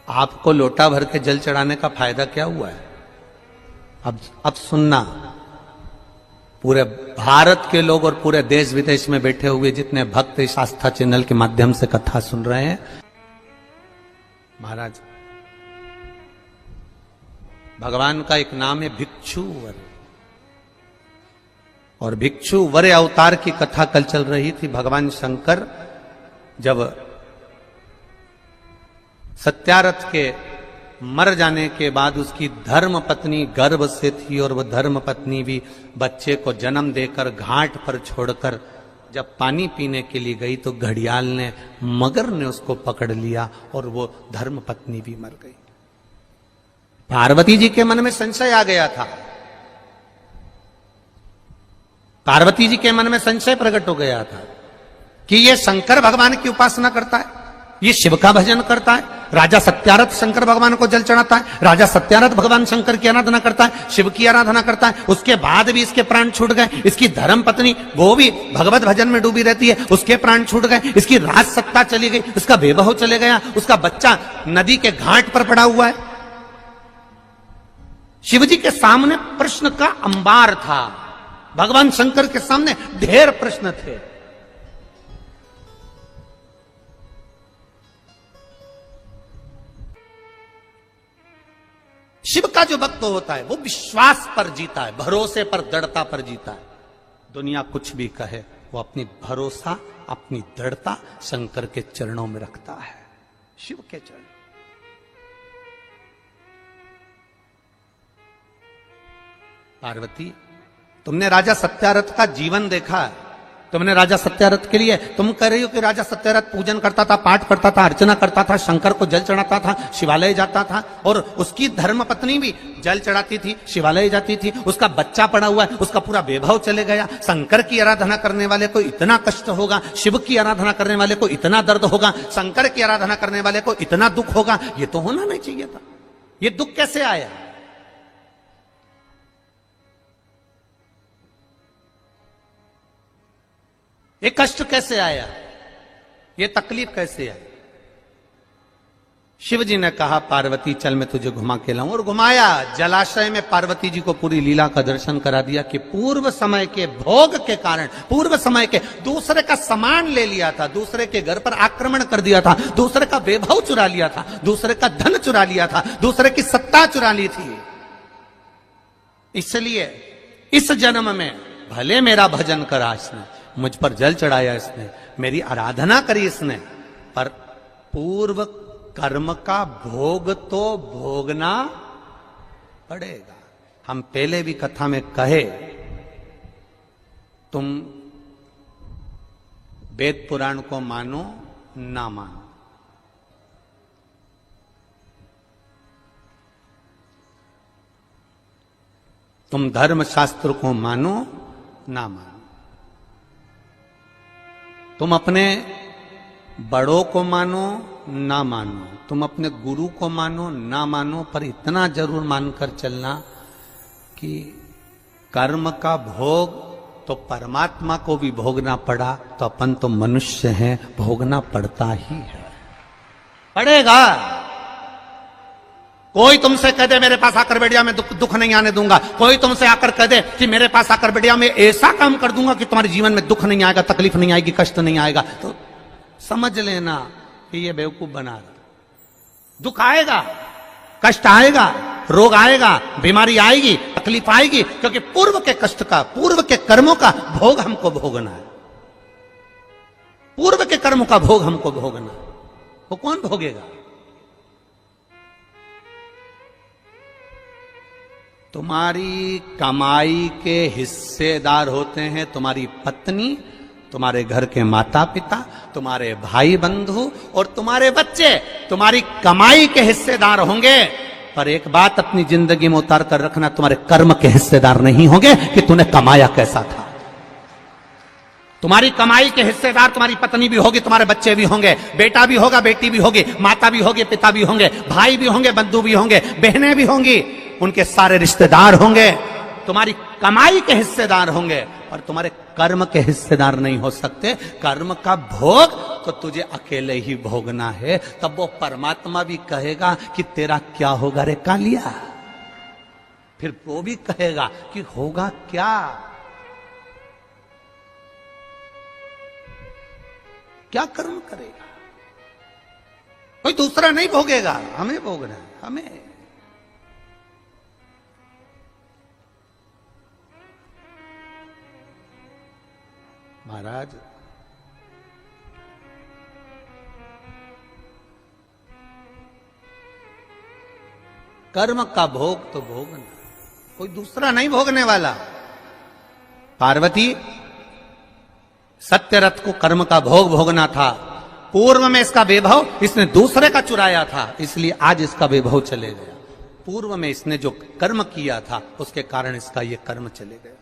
आपको लोटा भर के जल चढ़ाने का फायदा क्या हुआ है? अब सुनना, पूरे भारत के लोग और पूरे देश विदेश में बैठे हुए जितने भक्त इस आस्था चैनल के माध्यम से कथा सुन रहे हैं, महाराज भगवान का एक नाम है भिक्षुवर, और भिक्षुवर अवतार की कथा कल चल रही थी। भगवान शंकर जब सत्यारथ के मर जाने के बाद उसकी धर्म पत्नी गर्भ से थी, और वह धर्म पत्नी भी बच्चे को जन्म देकर घाट पर छोड़कर जब पानी पीने के लिए गई तो घड़ियाल ने, मगर ने उसको पकड़ लिया और वो धर्म पत्नी भी मर गई। पार्वती जी के मन में संशय आ गया था, पार्वती जी के मन में संशय प्रकट हो गया था कि ये शंकर भगवान की उपासना करता है, ये शिव का भजन करता है। राजा सत्यारथ शंकर भगवान को जल चढ़ाता है, राजा सत्यारथ भगवान शंकर की आराधना करता है, शिव की आराधना करता है। उसके बाद भी इसके प्राण छूट गए। इसकी धर्म पत्नी वो भी भगवत भजन में डूबी रहती है, उसके प्राण छूट गए। इसकी राज सत्ता चली गई, उसका वैभव चले गया, उसका बच्चा नदी के घाट पर पड़ा हुआ है। शिवजी के सामने प्रश्न का अंबार था, भगवान शंकर के सामने ढेर प्रश्न थे। शिव का जो भक्त होता है वो विश्वास पर जीता है, भरोसे पर, दृढ़ता पर जीता है। दुनिया कुछ भी कहे, वो अपनी भरोसा, अपनी दृढ़ता शंकर के चरणों में रखता है, शिव के चरण। पार्वती, तुमने राजा सत्यारथ का जीवन देखा है, तुमने राजा सत्यारथ के लिए, तुम कह रही हो कि राजा सत्यारथ पूजन करता था, पाठ करता था, अर्चना करता था, शंकर को जल चढ़ाता था, शिवालय जाता था, और उसकी धर्म पत्नी भी जल चढ़ाती थी, शिवालय जाती थी। उसका बच्चा पड़ा हुआ है, उसका पूरा वैभव चले गया। शंकर की आराधना करने वाले को इतना कष्ट होगा, शिव की आराधना करने वाले को इतना दर्द होगा, शंकर की आराधना करने वाले को इतना दुख होगा, ये तो होना नहीं चाहिए था। ये दुख कैसे आया? ये कष्ट कैसे आया? ये तकलीफ कैसे आई? शिव जी ने कहा, पार्वती चल मैं तुझे घुमा के लाऊं, और घुमाया। जलाशय में पार्वती जी को पूरी लीला का दर्शन करा दिया कि पूर्व समय के भोग के कारण, पूर्व समय के दूसरे का सामान ले लिया था, दूसरे के घर पर आक्रमण कर दिया था, दूसरे का वैभव चुरा लिया था, दूसरे का धन चुरा लिया था, दूसरे की सत्ता चुरा ली थी। इसलिए इस जन्म में भले मेरा भजन करा इसने, मुझ पर जल चढ़ाया इसने, मेरी आराधना करी इसने, पर पूर्व कर्म का भोग तो भोगना पड़ेगा। हम पहले भी कथा में कहे, तुम वेद पुराण को मानो ना मानो, तुम धर्म शास्त्र को मानो ना मानो, तुम अपने बड़ों को मानो ना मानो, तुम अपने गुरु को मानो ना मानो, पर इतना जरूर मानकर चलना कि कर्म का भोग तो परमात्मा को भी भोगना पड़ा, तो अपन तो मनुष्य हैं, भोगना पड़ता ही है, पड़ेगा। कोई तुमसे कह दे मेरे पास आकर बैठिया मैं दुख नहीं आने दूंगा, कोई तुमसे आकर कह दे कि मेरे पास आकर बैठिया मैं ऐसा काम कर दूंगा कि तुम्हारे जीवन में दुख नहीं आएगा, तकलीफ नहीं आएगी, कष्ट नहीं आएगा, तो समझ लेना कि ये बेवकूफ बना रहा। दुख आएगा, कष्ट आएगा, रोग आएगा, बीमारी आएगी, तकलीफ आएगी, क्योंकि पूर्व के कष्ट का, पूर्व के कर्मों का भोग हमको भोगना है। पूर्व के कर्मों का भोग हमको भोगना, वो कौन भोगेगा? तुम्हारी कमाई के हिस्सेदार होते हैं तुम्हारी पत्नी, तुम्हारे घर के माता पिता, तुम्हारे भाई बंधु और तुम्हारे बच्चे तुम्हारी कमाई के हिस्सेदार होंगे। पर एक बात अपनी जिंदगी में उतार कर रखना, तुम्हारे कर्म के हिस्सेदार नहीं होंगे कि तूने कमाया कैसा था। तुम्हारी कमाई के हिस्सेदार तुम्हारी पत्नी भी होगी, तुम्हारे बच्चे भी होंगे, बेटा भी होगा, बेटी भी होगी, माता भी होगी, पिता भी होंगे, भाई भी होंगे, बंधु भी होंगे, बहनें भी होंगी, उनके सारे रिश्तेदार होंगे, तुम्हारी कमाई के हिस्सेदार होंगे, और तुम्हारे कर्म के हिस्सेदार नहीं हो सकते। कर्म का भोग तो तुझे अकेले ही भोगना है। तब वो परमात्मा भी कहेगा कि तेरा क्या होगा रे कालिया। फिर वो भी कहेगा कि होगा क्या, क्या कर्म करेगा। कोई दूसरा नहीं भोगेगा, हमें भोगना है, हमें। महाराज कर्म का भोग तो भोगना, कोई दूसरा नहीं भोगने वाला। पार्वती सत्यरथ को कर्म का भोग भोगना था। पूर्व में इसका वैभव इसने दूसरे का चुराया था, इसलिए आज इसका वैभव चले गया। पूर्व में इसने जो कर्म किया था उसके कारण इसका ये कर्म चले गए।